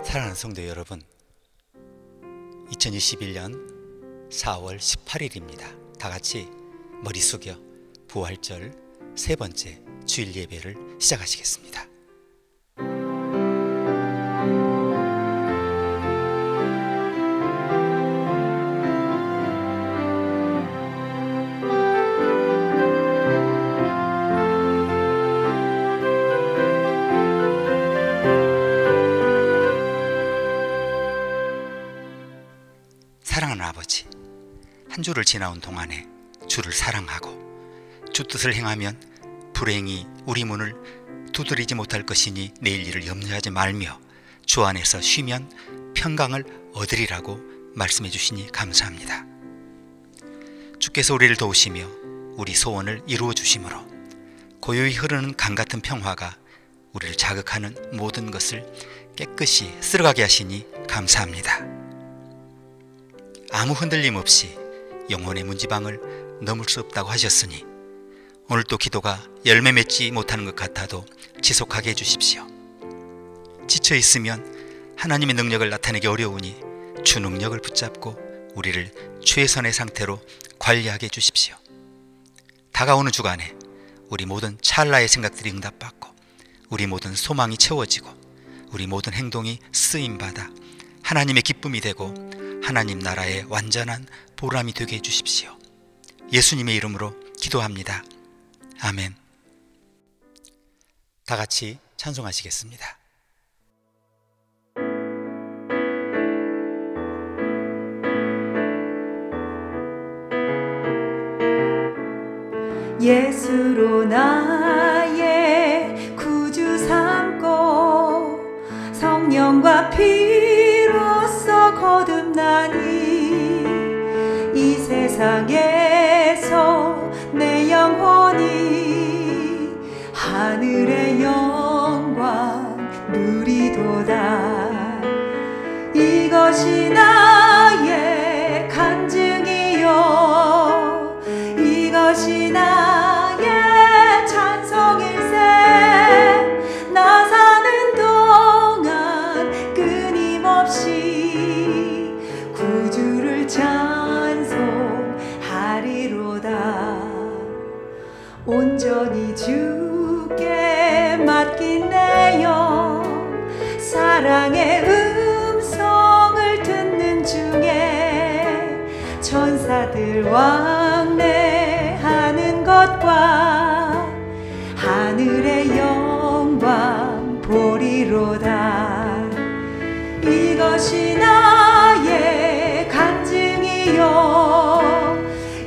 사랑하는 성도 여러분, 2021년 4월 18일입니다. 다 같이 머리 숙여 부활절 세 번째 주일 예배를 시작하시겠습니다. 사랑하는 아버지, 한 주를 지나온 동안에 주를 사랑하고 주 뜻을 행하면 불행이 우리 문을 두드리지 못할 것이니 내일 일을 염려하지 말며 주 안에서 쉬면 평강을 얻으리라고 말씀해 주시니 감사합니다. 주께서 우리를 도우시며 우리 소원을 이루어 주심으로 고요히 흐르는 강 같은 평화가 우리를 자극하는 모든 것을 깨끗이 쓸어가게 하시니 감사합니다. 아무 흔들림 없이 영혼의 문지방을 넘을 수 없다고 하셨으니 오늘도 기도가 열매 맺지 못하는 것 같아도 지속하게 해주십시오. 지쳐 있으면 하나님의 능력을 나타내기 어려우니 주 능력을 붙잡고 우리를 최선의 상태로 관리하게 해주십시오. 다가오는 주간에 우리 모든 찰나의 생각들이 응답받고 우리 모든 소망이 채워지고 우리 모든 행동이 쓰임받아 하나님의 기쁨이 되고 하나님 나라의 완전한 보람이 되게 해주십시오. 예수님의 이름으로 기도합니다. 아멘. 다 같이 찬송하시겠습니다. 예수로 나의 구주 삼고 성령과 피로써 거듭나니 이 세상에서 내 영혼이 하늘의 영광 누리도다. 이것이 나의 간증이요 이것이 나의 찬송일세. 나 사는 동안 끊임없이 구주를 찬송하리로다. 온전히 주께 맡긴 내 영 사랑의 음성을 듣는 중에 천사들 왕래하는 것과 하늘의 영광 보리로다. 이것이 나의 간증이요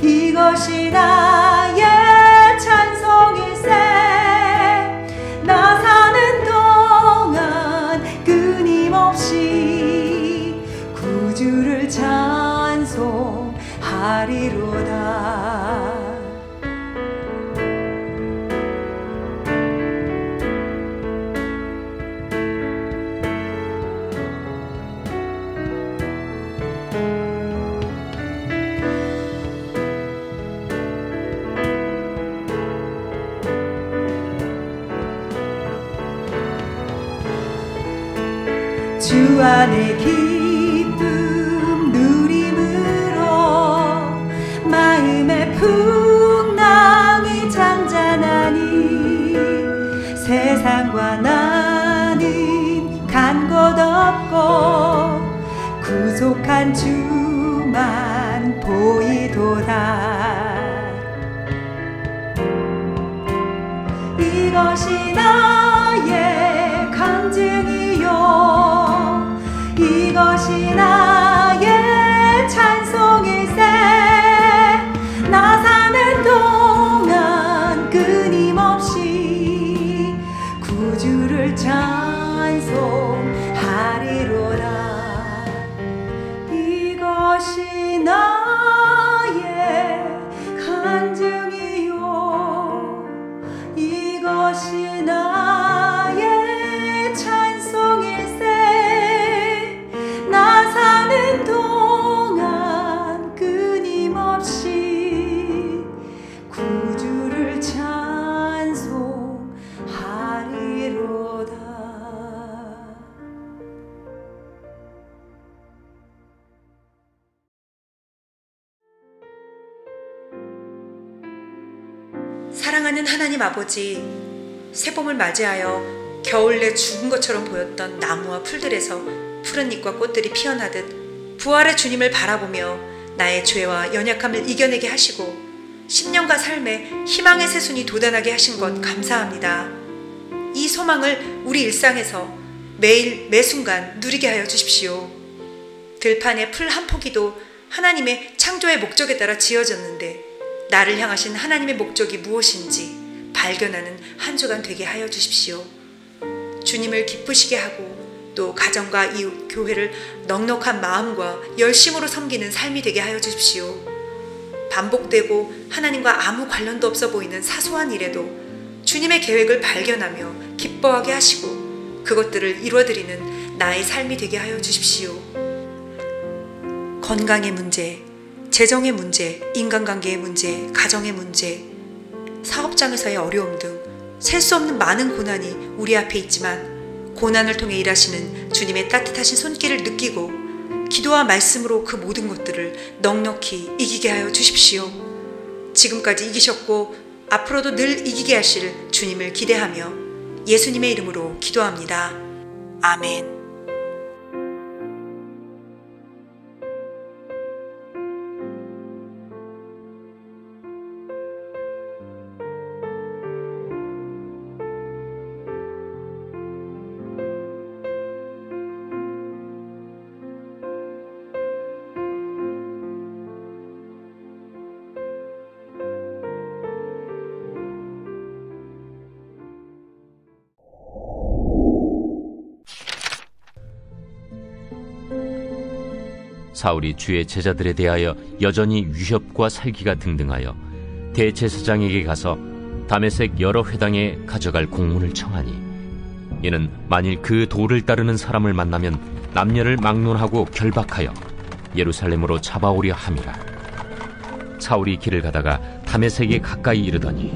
이것이 나의 찬송일세. 나 사는 동안 끊임없이 구주를 찬송하리로다. 주 안에 기쁨 누림으로 마음의 풍랑이 잔잔하니 세상과 나는 간 곳 없고 구속한 주만 보이도다. 이것이 나의 간증이요 이것이 나의 찬송일세. 나 사는 동안 끊임없이 구주를 찬송하리로다. 이것이 나의 간증이요 이것이 나의 찬송일세. 나 사는 동안 끊임없이 구주를 찬송하리로다. 사랑하는 하나님 아버지, 새봄을 맞이하여 겨울 내 죽은 것처럼 보였던 나무와 풀들에서 푸른 잎과 꽃들이 피어나듯 부활의 주님을 바라보며 나의 죄와 연약함을 이겨내게 하시고 10년간 삶에 희망의 새순이 돋아나게 하신 것 감사합니다. 이 소망을 우리 일상에서 매일 매순간 누리게 하여 주십시오. 들판의 풀 한 포기도 하나님의 창조의 목적에 따라 지어졌는데 나를 향하신 하나님의 목적이 무엇인지 발견하는 한 주간 되게 하여 주십시오. 주님을 기쁘시게 하고 또 가정과 이웃, 교회를 넉넉한 마음과 열심으로 섬기는 삶이 되게 하여 주십시오. 반복되고 하나님과 아무 관련도 없어 보이는 사소한 일에도 주님의 계획을 발견하며 기뻐하게 하시고 그것들을 이루어드리는 나의 삶이 되게 하여 주십시오. 건강의 문제, 재정의 문제, 인간관계의 문제, 가정의 문제, 사업장에서의 어려움 등 셀 수 없는 많은 고난이 우리 앞에 있지만 고난을 통해 일하시는 주님의 따뜻하신 손길을 느끼고 기도와 말씀으로 그 모든 것들을 넉넉히 이기게 하여 주십시오. 지금까지 이기셨고 앞으로도 늘 이기게 하실 주님을 기대하며 예수님의 이름으로 기도합니다. 아멘. 사울이 주의 제자들에 대하여 여전히 위협과 살기가 등등하여 대제사장에게 가서 다메섹 여러 회당에 가져갈 공문을 청하니 이는 만일 그 도를 따르는 사람을 만나면 남녀를 막론하고 결박하여 예루살렘으로 잡아오려 함이라. 사울이 길을 가다가 다메섹에 가까이 이르더니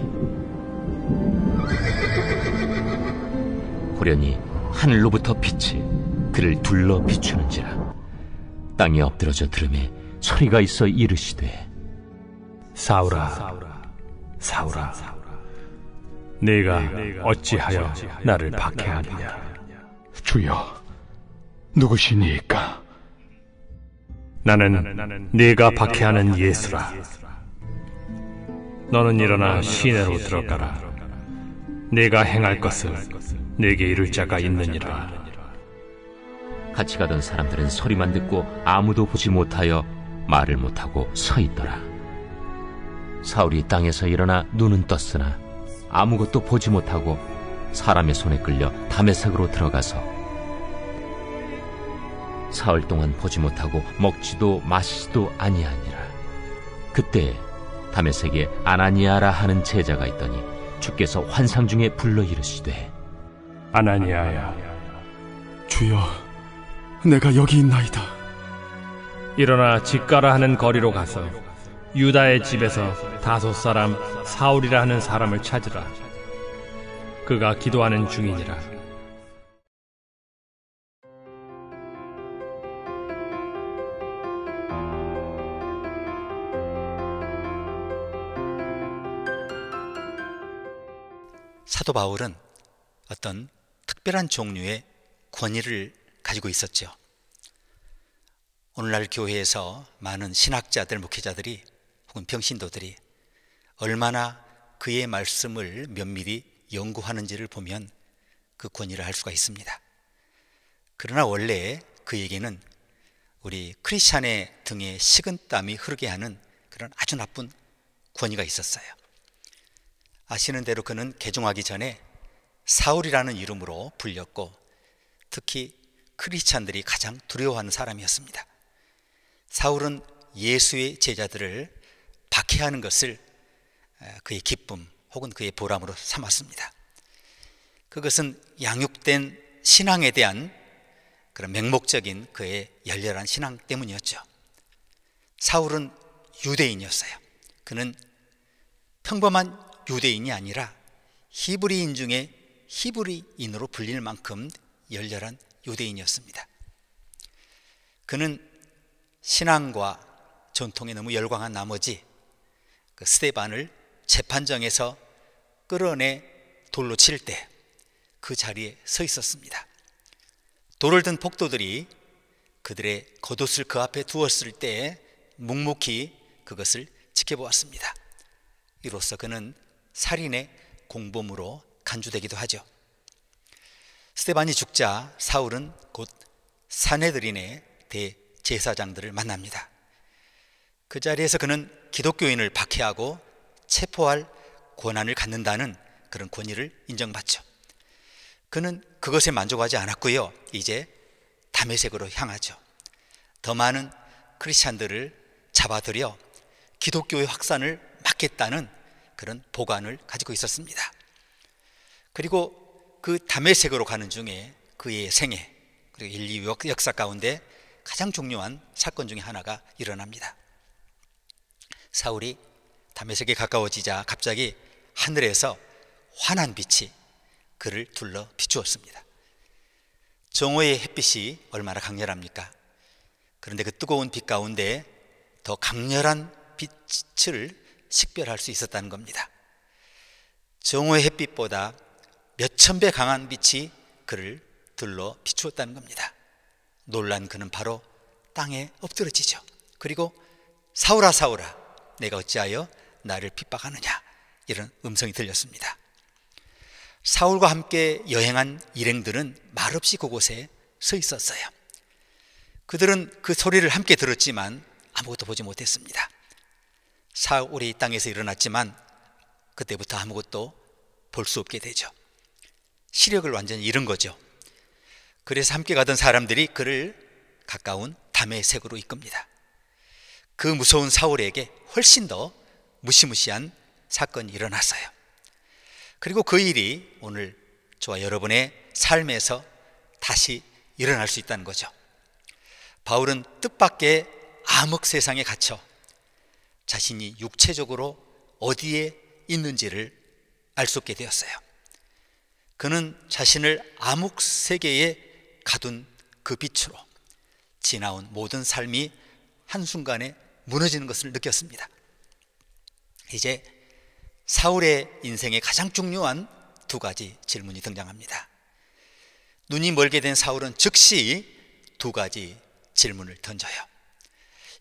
호련히 하늘로부터 빛이 그를 둘러 비추는지라. 땅에 엎드러져 들음에 소리가 있어 이르시되 사울아, 사울아, 네가 어찌하여 나를 박해하느냐? 주여, 누구시니까? 나는 네가 박해하는 예수라. 너는 일어나 시내로 들어가라. 네가 행할 것을 네게 이룰 자가 있느니라. 같이 가던 사람들은 소리만 듣고 아무도 보지 못하여 말을 못하고 서 있더라. 사울이 땅에서 일어나 눈은 떴으나 아무것도 보지 못하고 사람의 손에 끌려 다메섹으로 들어가서 사흘 동안 보지 못하고 먹지도 마시지도 아니하니라. 그때 다메섹에 아나니아라 하는 제자가 있더니 주께서 환상 중에 불러 이르시되 아나니아야, 주여, 내가 여기 있나이다. 일어나 집가라 하는 거리로 가서 유다의 집에서 다섯 사람 사울이라 하는 사람을 찾으라. 그가 기도하는 중이니라. 사도 바울은 어떤 특별한 종류의 권위를 가지고 있었죠. 오늘날 교회에서 많은 신학자들, 목회자들이 혹은 평신도들이 얼마나 그의 말씀을 면밀히 연구하는지를 보면 그 권위를 알 수가 있습니다. 그러나 원래 그에게는 우리 크리스찬의 등에 식은땀이 흐르게 하는 그런 아주 나쁜 권위가 있었어요. 아시는 대로 그는 개종하기 전에 사울이라는 이름으로 불렸고 특히 크리스찬들이 가장 두려워하는 사람이었습니다. 사울은 예수의 제자들을 박해하는 것을 그의 기쁨 혹은 그의 보람으로 삼았습니다. 그것은 양육된 신앙에 대한 그런 맹목적인 그의 열렬한 신앙 때문이었죠. 사울은 유대인이었어요. 그는 평범한 유대인이 아니라 히브리인 중에 히브리인으로 불릴 만큼 열렬한 유대인이었습니다. 그는 신앙과 전통에 너무 열광한 나머지 그 스데반을 재판정에서 끌어내 돌로 칠 때 그 자리에 서 있었습니다. 돌을 든 폭도들이 그들의 겉옷을 그 앞에 두었을 때 묵묵히 그것을 지켜보았습니다. 이로써 그는 살인의 공범으로 간주되기도 하죠. 스데반이 죽자 사울은 곧 사네드린의 대제사장들을 만납니다. 그 자리에서 그는 기독교인을 박해하고 체포할 권한을 갖는다는 그런 권위를 인정받죠. 그는 그것에 만족하지 않았고요. 이제 다메섹으로 향하죠. 더 많은 크리스찬들을 잡아들여 기독교의 확산을 막겠다는 그런 보관을 가지고 있었습니다. 그리고 그 다메섹으로 가는 중에 그의 생애 그리고 인류 역사 가운데 가장 중요한 사건 중에 하나가 일어납니다. 사울이 다메섹에 가까워지자 갑자기 하늘에서 환한 빛이 그를 둘러 비추었습니다. 정오의 햇빛이 얼마나 강렬합니까? 그런데 그 뜨거운 빛 가운데 더 강렬한 빛을 식별할 수 있었다는 겁니다. 정오의 햇빛보다 몇천 배 강한 빛이 그를 둘러 비추었다는 겁니다. 놀란 그는 바로 땅에 엎드러지죠. 그리고 사울아 사울아 내가 어찌하여 나를 핍박하느냐, 이런 음성이 들렸습니다. 사울과 함께 여행한 일행들은 말없이 그곳에 서 있었어요. 그들은 그 소리를 함께 들었지만 아무것도 보지 못했습니다. 사울이 땅에서 일어났지만 그때부터 아무것도 볼 수 없게 되죠. 시력을 완전히 잃은 거죠. 그래서 함께 가던 사람들이 그를 가까운 다메섹으로 이끕니다. 그 무서운 사울에게 훨씬 더 무시무시한 사건이 일어났어요. 그리고 그 일이 오늘 저와 여러분의 삶에서 다시 일어날 수 있다는 거죠. 바울은 뜻밖의 암흑 세상에 갇혀 자신이 육체적으로 어디에 있는지를 알 수 없게 되었어요. 그는 자신을 암흑 세계에 가둔 그 빛으로 지나온 모든 삶이 한순간에 무너지는 것을 느꼈습니다. 이제 사울의 인생에 가장 중요한 두 가지 질문이 등장합니다. 눈이 멀게 된 사울은 즉시 두 가지 질문을 던져요.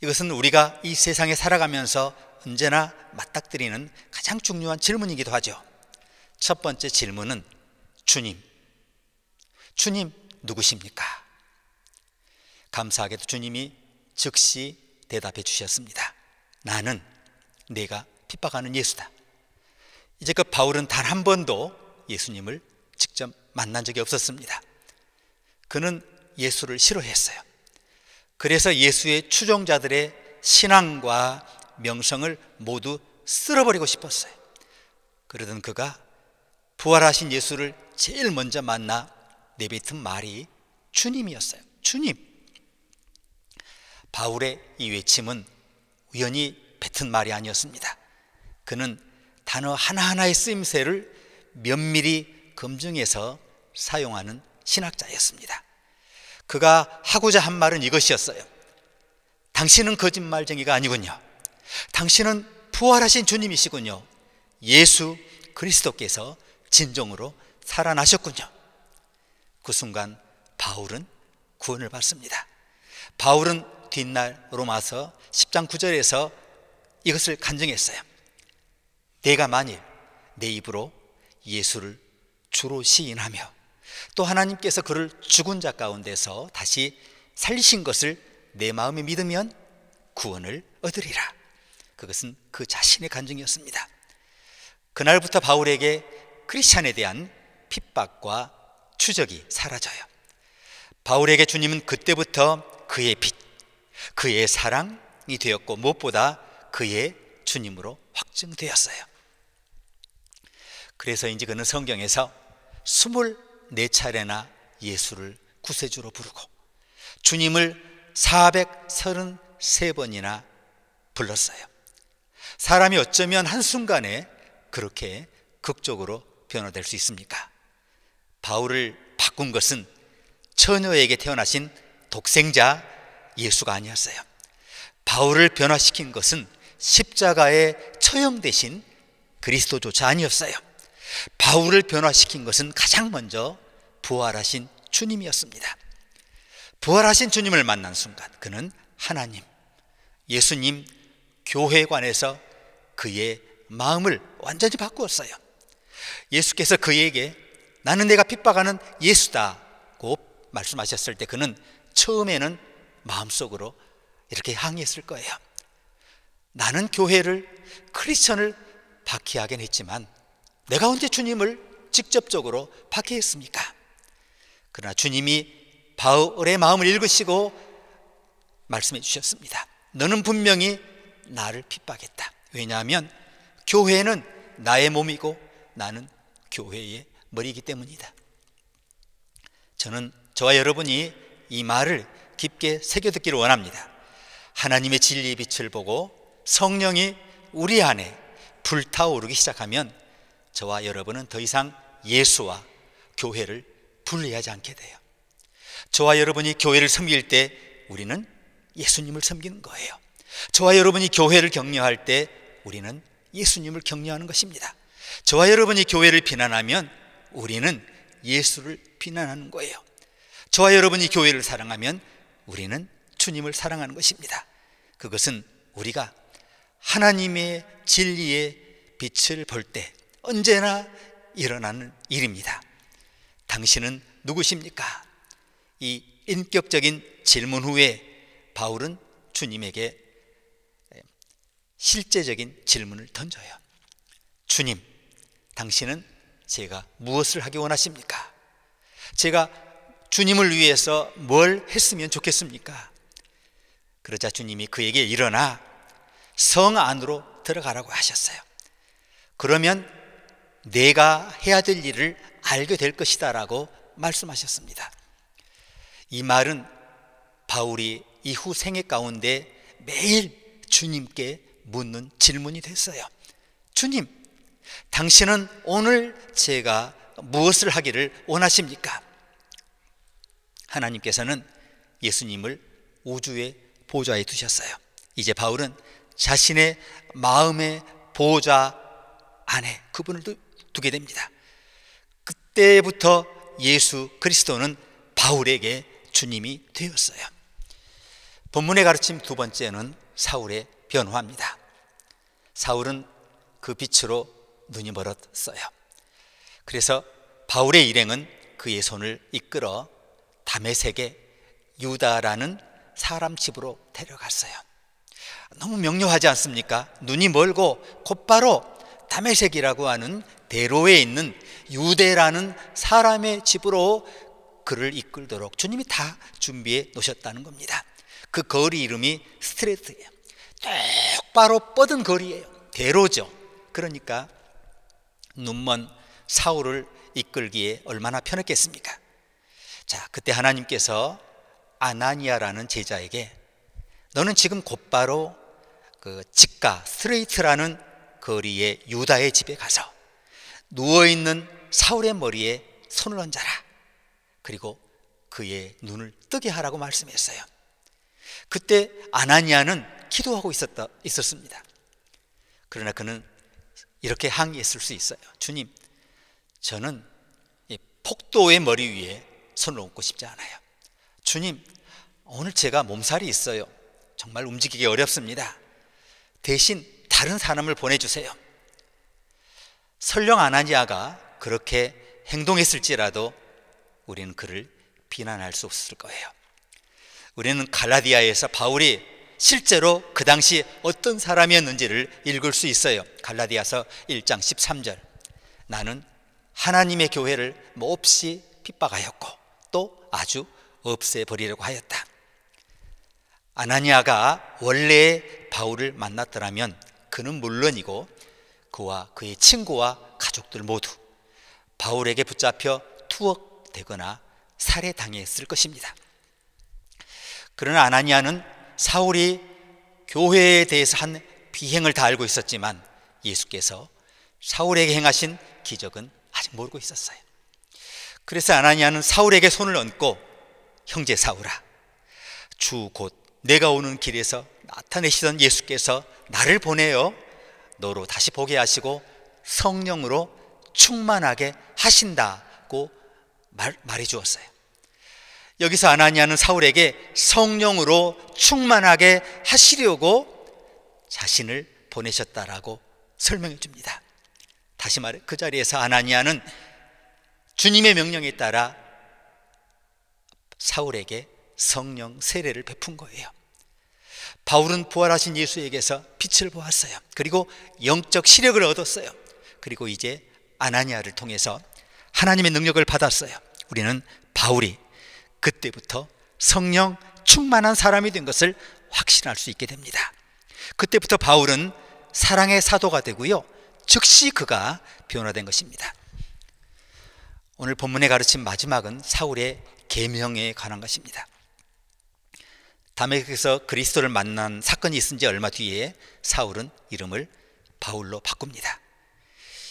이것은 우리가 이 세상에 살아가면서 언제나 맞닥뜨리는 가장 중요한 질문이기도 하죠. 첫 번째 질문은 주님 누구십니까? 감사하게도 주님이 즉시 대답해 주셨습니다. 나는 내가 핍박하는 예수다. 이제껏 바울은 단 한 번도 예수님을 직접 만난 적이 없었습니다. 그는 예수를 싫어했어요. 그래서 예수의 추종자들의 신앙과 명성을 모두 쓸어버리고 싶었어요. 그러던 그가 부활하신 예수를 제일 먼저 만나 내뱉은 말이 주님이었어요. 주님. 바울의 이 외침은 우연히 뱉은 말이 아니었습니다. 그는 단어 하나하나의 쓰임새를 면밀히 검증해서 사용하는 신학자였습니다. 그가 하고자 한 말은 이것이었어요. 당신은 거짓말쟁이가 아니군요. 당신은 부활하신 주님이시군요. 예수 그리스도께서 진정으로 살아나셨군요. 그 순간 바울은 구원을 받습니다. 바울은 뒷날 로마서 10장 9절에서 이것을 간증했어요. 내가 만일 내 입으로 예수를 주로 시인하며 또 하나님께서 그를 죽은 자 가운데서 다시 살리신 것을 내 마음에 믿으면 구원을 얻으리라. 그것은 그 자신의 간증이었습니다. 그날부터 바울에게 크리스찬에 대한 핍박과 추적이 사라져요. 바울에게 주님은 그때부터 그의 빛, 그의 사랑이 되었고 무엇보다 그의 주님으로 확증되었어요. 그래서인지 그는 성경에서 24차례나 예수를 구세주로 부르고 주님을 433번이나 불렀어요. 사람이 어쩌면 한순간에 그렇게 극적으로 변화될 수 있습니까? 바울을 바꾼 것은 처녀에게 태어나신 독생자 예수가 아니었어요. 바울을 변화시킨 것은 십자가에 처형되신 그리스도조차 아니었어요. 바울을 변화시킨 것은 가장 먼저 부활하신 주님이었습니다. 부활하신 주님을 만난 순간 그는 하나님, 예수님, 교회관에서 그의 마음을 완전히 바꾸었어요. 예수께서 그에게 나는 내가 핍박하는 예수다고 말씀하셨을 때 그는 처음에는 마음속으로 이렇게 항의했을 거예요. 나는 교회를, 크리스천을 박해하긴 했지만 내가 언제 주님을 직접적으로 박해했습니까? 그러나 주님이 바울의 마음을 읽으시고 말씀해 주셨습니다. 너는 분명히 나를 핍박했다. 왜냐하면 교회는 나의 몸이고 나는 교회의 머리이기 때문이다. 저는 저와 여러분이 이 말을 깊게 새겨듣기를 원합니다. 하나님의 진리의 빛을 보고 성령이 우리 안에 불타오르기 시작하면 저와 여러분은 더 이상 예수와 교회를 분리하지 않게 돼요. 저와 여러분이 교회를 섬길 때 우리는 예수님을 섬기는 거예요. 저와 여러분이 교회를 격려할 때 우리는 예수님을 격려하는 것입니다. 저와 여러분이 교회를 비난하면 우리는 예수를 비난하는 거예요. 저와 여러분이 교회를 사랑하면 우리는 주님을 사랑하는 것입니다. 그것은 우리가 하나님의 진리의 빛을 볼 때 언제나 일어나는 일입니다. 당신은 누구십니까? 이 인격적인 질문 후에 바울은 주님에게 실제적인 질문을 던져요. 주님, 당신은 제가 무엇을 하기 원하십니까? 제가 주님을 위해서 뭘 했으면 좋겠습니까? 그러자 주님이 그에게 일어나 성 안으로 들어가라고 하셨어요. 그러면 내가 해야 될 일을 알게 될 것이다 라고 말씀하셨습니다. 이 말은 바울이 이후 생애 가운데 매일 주님께 묻는 질문이 됐어요. 주님, 당신은 오늘 제가 무엇을 하기를 원하십니까? 하나님께서는 예수님을 우주의 보좌에 두셨어요. 이제 바울은 자신의 마음의 보좌 안에 그분을 두게 됩니다. 그때부터 예수 그리스도는 바울에게 주님이 되었어요. 본문의 가르침 두 번째는 사울의 변화입니다. 사울은 그 빛으로 눈이 멀었어요. 그래서 바울의 일행은 그의 손을 이끌어 다메섹의 유다라는 사람 집으로 데려갔어요. 너무 명료하지 않습니까? 눈이 멀고 곧바로 다메섹이라고 하는 대로에 있는 유대라는 사람의 집으로 그를 이끌도록 주님이 다 준비해 놓으셨다는 겁니다. 그 거리 이름이 스트레트예요. 똑바로 뻗은 거리예요. 대로죠. 그러니까 눈먼 사울을 이끌기에 얼마나 편했겠습니까? 자, 그때 하나님께서 아나니아라는 제자에게 너는 지금 곧바로 그 직가 스트레이트라는 거리의 유다의 집에 가서 누워있는 사울의 머리에 손을 얹어라. 그리고 그의 눈을 뜨게 하라고 말씀했어요. 그때 아나니아는 기도하고 있었습니다. 그러나 그는 이렇게 항의했을 수 있어요. 주님, 저는 이 폭도의 머리 위에 손을 얹고 싶지 않아요. 주님, 오늘 제가 몸살이 있어요. 정말 움직이기 어렵습니다. 대신 다른 사람을 보내주세요. 설령 아나니아가 그렇게 행동했을지라도 우리는 그를 비난할 수 없을 거예요. 우리는 갈라디아에서 바울이 실제로 그 당시 어떤 사람이었는지를 읽을 수 있어요. 갈라디아서 1장 13절. 나는 하나님의 교회를 몹시 핍박하였고 또 아주 없애버리려고 하였다. 아나니아가 원래 바울을 만났더라면 그는 물론이고 그와 그의 친구와 가족들 모두 바울에게 붙잡혀 투옥되거나 살해당했을 것입니다. 그러나 아나니아는 사울이 교회에 대해서 한 비행을 다 알고 있었지만 예수께서 사울에게 행하신 기적은 아직 모르고 있었어요. 그래서 아나니아는 사울에게 손을 얹고 형제 사울아, 주 곧 내가 오는 길에서 나타내시던 예수께서 나를 보내어 너로 다시 보게 하시고 성령으로 충만하게 하신다고 말해 주었어요. 여기서 아나니아는 사울에게 성령으로 충만하게 하시려고 자신을 보내셨다라고 설명해 줍니다. 다시 말해 그 자리에서 아나니아는 주님의 명령에 따라 사울에게 성령 세례를 베푼 거예요. 바울은 부활하신 예수에게서 빛을 보았어요. 그리고 영적 시력을 얻었어요. 그리고 이제 아나니아를 통해서 하나님의 능력을 받았어요. 우리는 바울이 그때부터 성령 충만한 사람이 된 것을 확신할 수 있게 됩니다. 그때부터 바울은 사랑의 사도가 되고요, 즉시 그가 변화된 것입니다. 오늘 본문의 가르침 마지막은 사울의 계명에 관한 것입니다. 다메섹에서 그리스도를 만난 사건이 있은 지 얼마 뒤에 사울은 이름을 바울로 바꿉니다.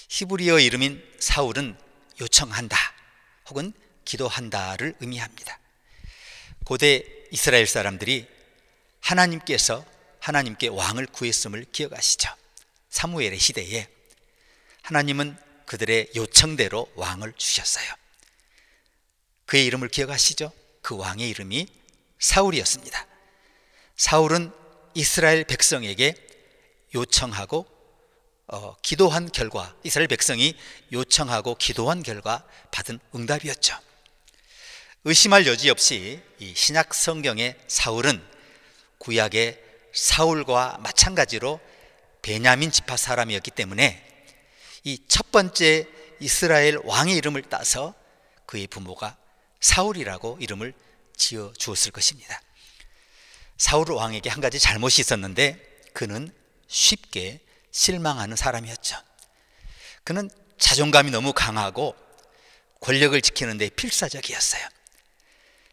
히브리어 이름인 사울은 요청한다 혹은 기도한다를 의미합니다. 고대 이스라엘 사람들이 하나님께 왕을 구했음을 기억하시죠? 사무엘의 시대에 하나님은 그들의 요청대로 왕을 주셨어요. 그의 이름을 기억하시죠? 그 왕의 이름이 사울이었습니다. 사울은 이스라엘 백성에게 요청하고 기도한 결과, 이스라엘 백성이 요청하고 기도한 결과 받은 응답이었죠. 의심할 여지 없이 이 신약 성경의 사울은 구약의 사울과 마찬가지로 베냐민 지파 사람이었기 때문에 이 첫 번째 이스라엘 왕의 이름을 따서 그의 부모가 사울이라고 이름을 지어 주었을 것입니다. 사울 왕에게 한 가지 잘못이 있었는데 그는 쉽게 실망하는 사람이었죠. 그는 자존감이 너무 강하고 권력을 지키는 데 필사적이었어요.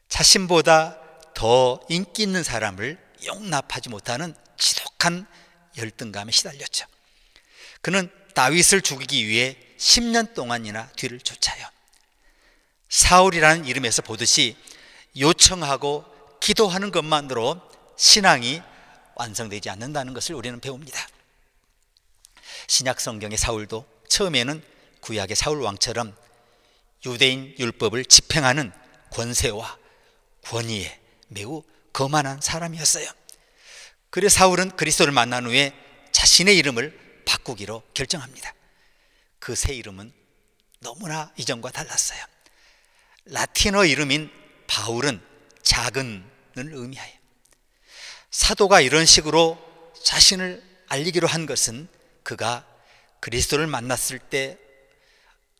자신보다 더 인기 있는 사람을 용납하지 못하는 지독한 열등감에 시달렸죠. 그는 다윗을 죽이기 위해 10년 동안이나 뒤를 쫓아요. 사울이라는 이름에서 보듯이 요청하고 기도하는 것만으로 신앙이 완성되지 않는다는 것을 우리는 배웁니다. 신약 성경의 사울도 처음에는 구약의 사울 왕처럼 유대인 율법을 집행하는 권세와 권위에 매우 거만한 사람이었어요. 그래서 사울은 그리스도를 만난 후에 자신의 이름을 바꾸기로 결정합니다. 그 새 이름은 너무나 이전과 달랐어요. 라틴어 이름인 바울은 작은을 의미해요. 사도가 이런 식으로 자신을 알리기로 한 것은 그가 그리스도를 만났을 때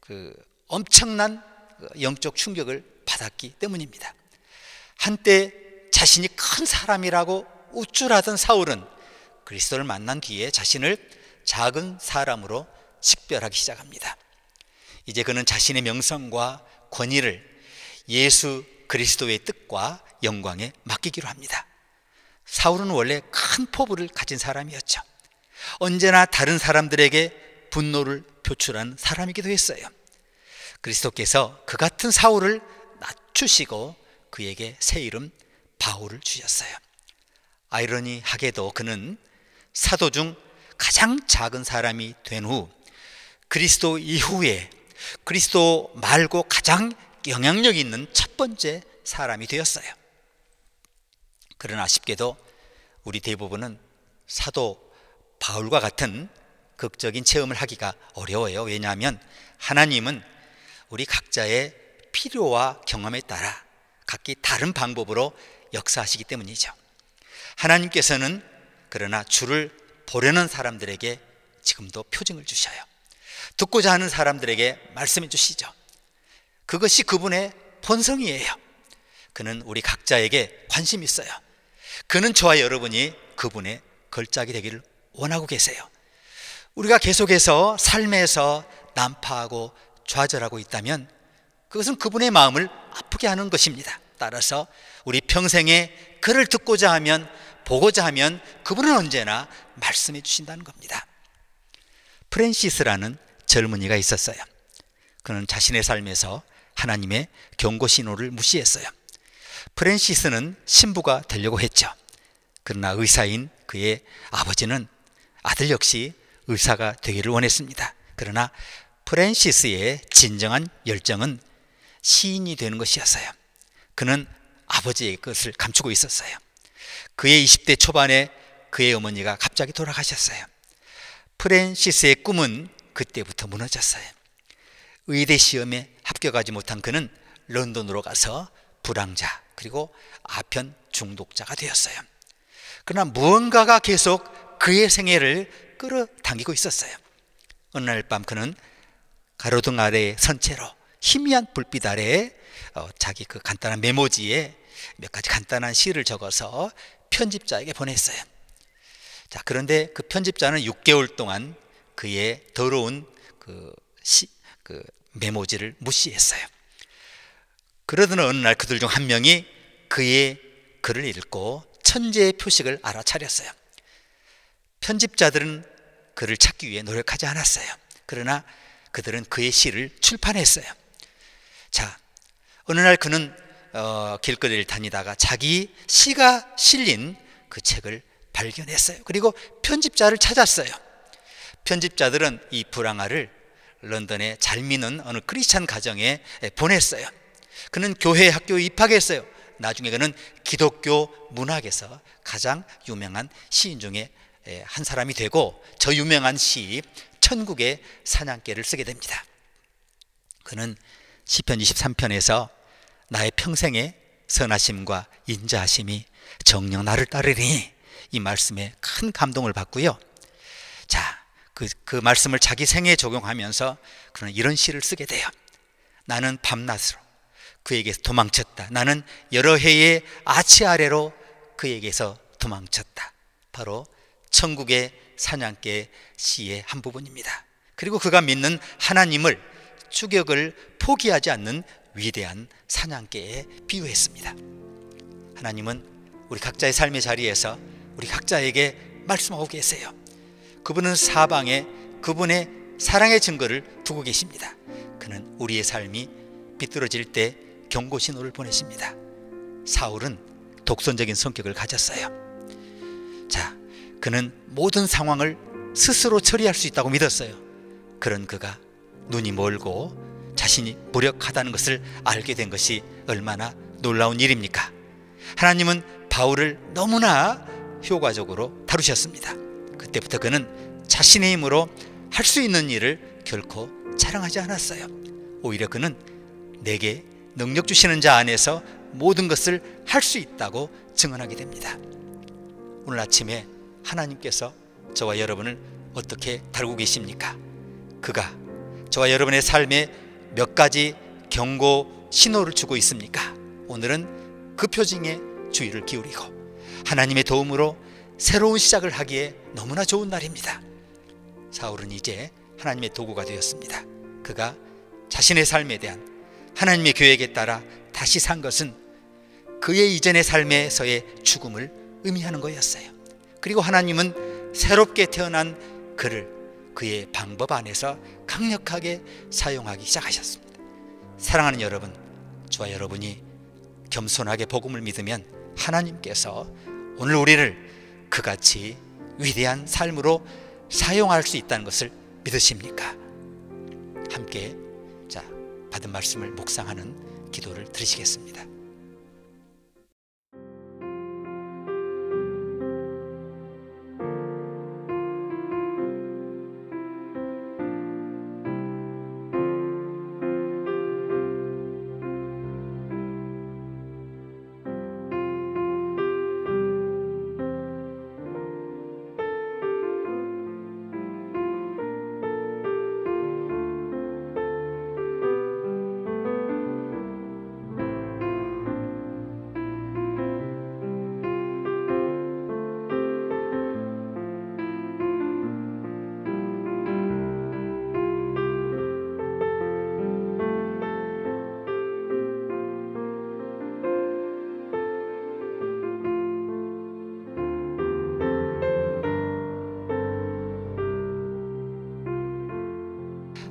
그 엄청난 영적 충격을 받았기 때문입니다. 한때 자신이 큰 사람이라고 우쭐하던 사울은 그리스도를 만난 뒤에 자신을 작은 사람으로 식별하기 시작합니다. 이제 그는 자신의 명성과 권위를 예수 그리스도의 뜻과 영광에 맡기기로 합니다. 사울은 원래 큰 포부를 가진 사람이었죠. 언제나 다른 사람들에게 분노를 표출하는 사람이기도 했어요. 그리스도께서 그 같은 사울을 낮추시고 그에게 새 이름 바울을 주셨어요. 아이러니하게도 그는 사도 중 가장 작은 사람이 된 후 그리스도 이후에 그리스도 말고 가장 영향력 있는 첫 번째 사람이 되었어요. 그러나 아쉽게도 우리 대부분은 사도 바울과 같은 극적인 체험을 하기가 어려워요. 왜냐하면 하나님은 우리 각자의 필요와 경험에 따라 각기 다른 방법으로 역사하시기 때문이죠. 하나님께서는 그러나 주를 보려는 사람들에게 지금도 표징을 주셔요. 듣고자 하는 사람들에게 말씀해 주시죠. 그것이 그분의 본성이에요. 그는 우리 각자에게 관심이 있어요. 그는 저와 여러분이 그분의 걸작이 되기를 원하고 계세요. 우리가 계속해서 삶에서 난파하고 좌절하고 있다면 그것은 그분의 마음을 아프게 하는 것입니다. 따라서 우리 평생에 그를 듣고자 하면, 보고자 하면 그분은 언제나 말씀해 주신다는 겁니다. 프랜시스라는 젊은이가 있었어요. 그는 자신의 삶에서 하나님의 경고 신호를 무시했어요. 프랜시스는 신부가 되려고 했죠. 그러나 의사인 그의 아버지는 아들 역시 의사가 되기를 원했습니다. 그러나 프랜시스의 진정한 열정은 시인이 되는 것이었어요. 그는 아버지의 것을 감추고 있었어요. 그의 20대 초반에 그의 어머니가 갑자기 돌아가셨어요. 프랜시스의 꿈은 그때부터 무너졌어요. 의대 시험에 합격하지 못한 그는 런던으로 가서 불황자 그리고 아편 중독자가 되었어요. 그러나 무언가가 계속 그의 생애를 끌어당기고 있었어요. 어느 날 밤 그는 가로등 아래에 선 채로 희미한 불빛 아래에 자기 그 간단한 메모지에 몇 가지 간단한 시를 적어서 편집자에게 보냈어요. 자, 그런데 그 편집자는 6개월 동안 그의 더러운 그 메모지를 무시했어요. 그러던 어느 날 그들 중 한 명이 그의 글을 읽고 천재의 표식을 알아차렸어요. 편집자들은 그를 찾기 위해 노력하지 않았어요. 그러나 그들은 그의 시를 출판했어요. 자, 어느 날 그는 길거리를 다니다가 자기 시가 실린 그 책을 발견했어요. 그리고 편집자를 찾았어요. 편집자들은 이 불황아를 런던의 잘 믿는 어느 크리스찬 가정에 보냈어요. 그는 교회 학교에 입학했어요. 나중에 그는 기독교 문학에서 가장 유명한 시인 중에 한 사람이 되고 저 유명한 시 천국의 사냥개를 쓰게 됩니다. 그는 시편 23편에서 나의 평생의 선하심과 인자하심이 정녕 나를 따르리니 이 말씀에 큰 감동을 받고요. 자, 그 말씀을 자기 생애에 적용하면서 그는 이런 시를 쓰게 돼요. 나는 밤낮으로 그에게서 도망쳤다. 나는 여러 해의 아치 아래로 그에게서 도망쳤다. 바로 천국의 사냥개 시의 한 부분입니다. 그리고 그가 믿는 하나님을 추격을 포기하지 않는 위대한 사냥개에 비유했습니다. 하나님은 우리 각자의 삶의 자리에서 우리 각자에게 말씀하고 계세요. 그분은 사방에 그분의 사랑의 증거를 두고 계십니다. 그는 우리의 삶이 비뚤어질 때 경고 신호를 보내십니다. 사울은 독선적인 성격을 가졌어요. 자, 그는 모든 상황을 스스로 처리할 수 있다고 믿었어요. 그런 그가 눈이 멀고 자신이 무력하다는 것을 알게 된 것이 얼마나 놀라운 일입니까? 하나님은 바울을 너무나 효과적으로 다루셨습니다. 그때부터 그는 자신의 힘으로 할 수 있는 일을 결코 자랑하지 않았어요. 오히려 그는 내게 능력 주시는 자 안에서 모든 것을 할 수 있다고 증언하게 됩니다. 오늘 아침에 하나님께서 저와 여러분을 어떻게 다루고 계십니까? 그가 저와 여러분의 삶에 몇 가지 경고 신호를 주고 있습니까? 오늘은 그 표징에 주의를 기울이고 하나님의 도움으로 새로운 시작을 하기에 너무나 좋은 날입니다. 사울은 이제 하나님의 도구가 되었습니다. 그가 자신의 삶에 대한 하나님의 계획에 따라 다시 산 것은 그의 이전의 삶에서의 죽음을 의미하는 거였어요. 그리고 하나님은 새롭게 태어난 그를 그의 방법 안에서 강력하게 사용하기 시작하셨습니다. 사랑하는 여러분, 저와 여러분이 겸손하게 복음을 믿으면 하나님께서 오늘 우리를 그같이 위대한 삶으로 사용할 수 있다는 것을 믿으십니까? 함께 자, 받은 말씀을 묵상하는 기도를 드리시겠습니다.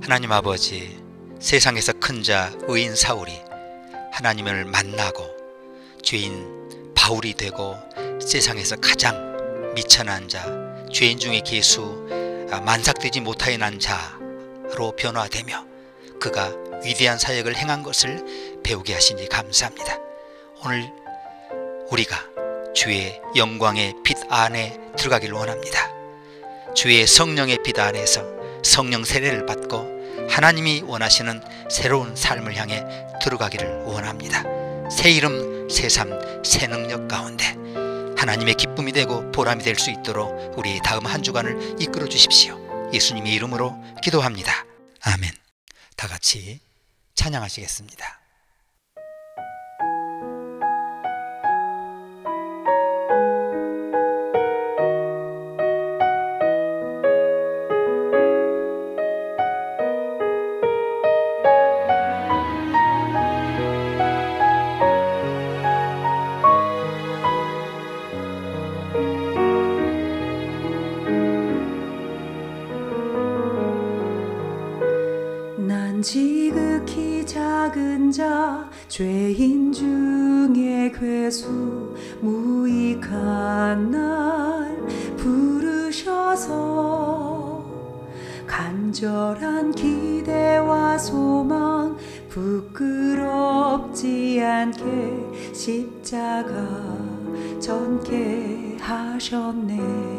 하나님 아버지, 세상에서 큰 자 의인 사울이 하나님을 만나고 죄인 바울이 되고 세상에서 가장 미천한 자, 죄인 중에 계수 만삭되지 못하여 난 자 사랑으로 변화되며 그가 위대한 사역을 행한 것을 배우게 하시니 감사합니다. 오늘 우리가 주의 영광의 빛 안에 들어가길 원합니다. 주의 성령의 빛 안에서 성령 세례를 받고 하나님이 원하시는 새로운 삶을 향해 들어가기를 원합니다. 새 이름, 새 삶, 새 능력 가운데 하나님의 기쁨이 되고 보람이 될 수 있도록 우리 다음 한 주간을 이끌어 주십시오. 예수님의 이름으로 기도합니다. 아멘. 다 같이 찬양하시겠습니다. 난 지극히 작은 자 죄인 중에 괴수 무익한 날 부르셔서 간절한 기대와 소망 부끄럽지 않게 십자가 전케 하셨네.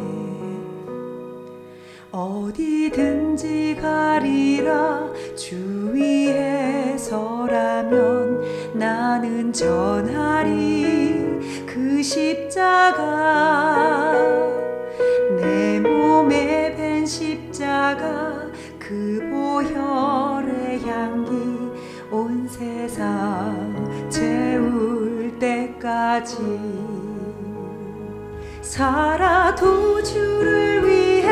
어디든지 가리라 주 위에 서라면 나는 전하리 그 십자가. 내 몸에 밴 십자가 그 보혈의 향기 온 세상 채울 때까지 살아도 주를 위해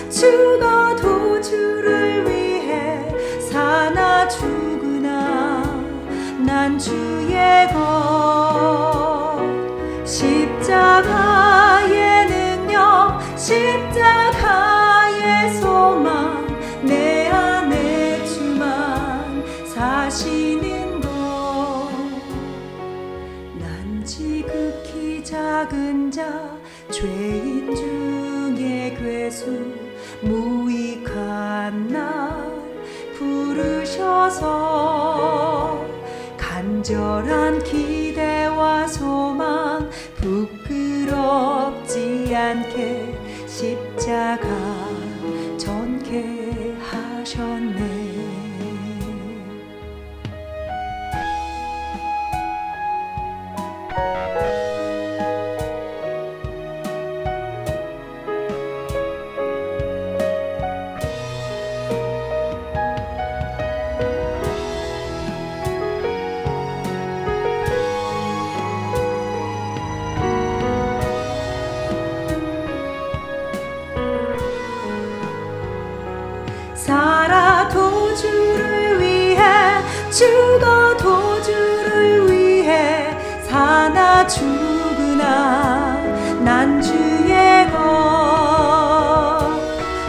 죽어도 주를 위해 사나 죽으나 난 주의 것. 십자가의 능력 십자가의 소망 내 안에 주만 사시는 것. 난 지극히 작은 자 죄인 중에 괴수 무익한 날 부르셔서 간절한 기대와 소망 부끄럽지 않게 십자가 전케 하셨네. 살아도 주를 위해 죽어도 주를 위해 사나 죽으나 난 주의 것.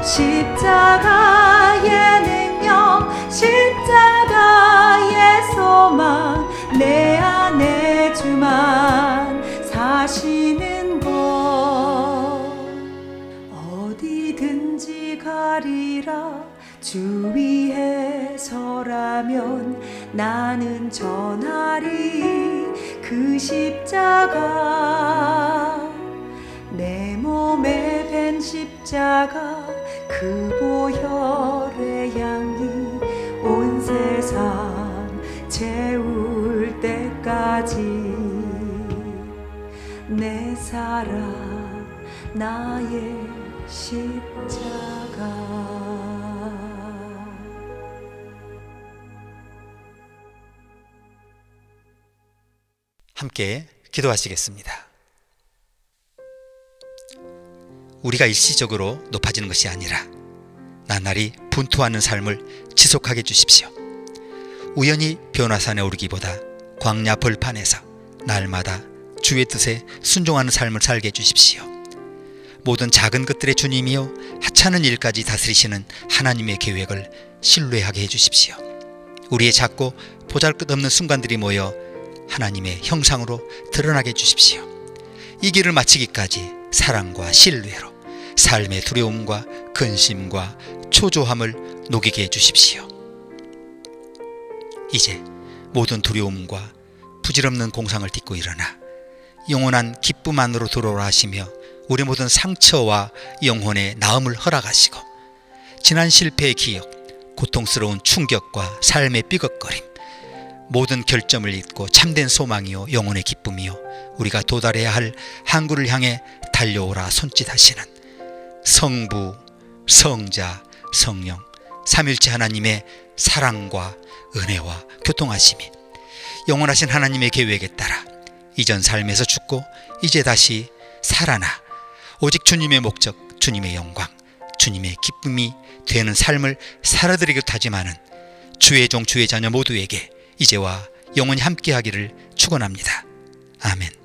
십자가의 능력 십자가의 소망 내 안에 주만 사시는 것. 어디든지 가리라 주 위에 서라면 나는 전하리 그 십자가. 내 몸에 밴 십자가 그 보혈의 향기 온 세상 채울 때까지 내 사랑 나의 십자가. 함께 기도하시겠습니다. 우리가 일시적으로 높아지는 것이 아니라 나날이 분투하는 삶을 지속하게 해주십시오. 우연히 변화산에 오르기보다 광야 벌판에서 날마다 주의 뜻에 순종하는 삶을 살게 해주십시오. 모든 작은 것들의 주님이요 하찮은 일까지 다스리시는 하나님의 계획을 신뢰하게 해주십시오. 우리의 작고 보잘것없는 순간들이 모여 하나님의 형상으로 드러나게 해주십시오. 이 길을 마치기까지 사랑과 신뢰로 삶의 두려움과 근심과 초조함을 녹이게 해주십시오. 이제 모든 두려움과 부질없는 공상을 딛고 일어나 영원한 기쁨 안으로 들어오라 하시며 우리 모든 상처와 영혼의 나음을 허락하시고 지난 실패의 기억, 고통스러운 충격과 삶의 삐걱거림, 모든 결점을 잊고 참된 소망이요 영혼의 기쁨이요 우리가 도달해야 할 항구를 향해 달려오라 손짓하시는 성부, 성자, 성령 삼일체 하나님의 사랑과 은혜와 교통하심이 영원하신 하나님의 계획에 따라 이전 삶에서 죽고 이제 다시 살아나 오직 주님의 목적, 주님의 영광, 주님의 기쁨이 되는 삶을 살아드리기도 하지만은 주의 종, 주의 자녀 모두에게 이제와 영원히 함께하기를 축원합니다. 아멘.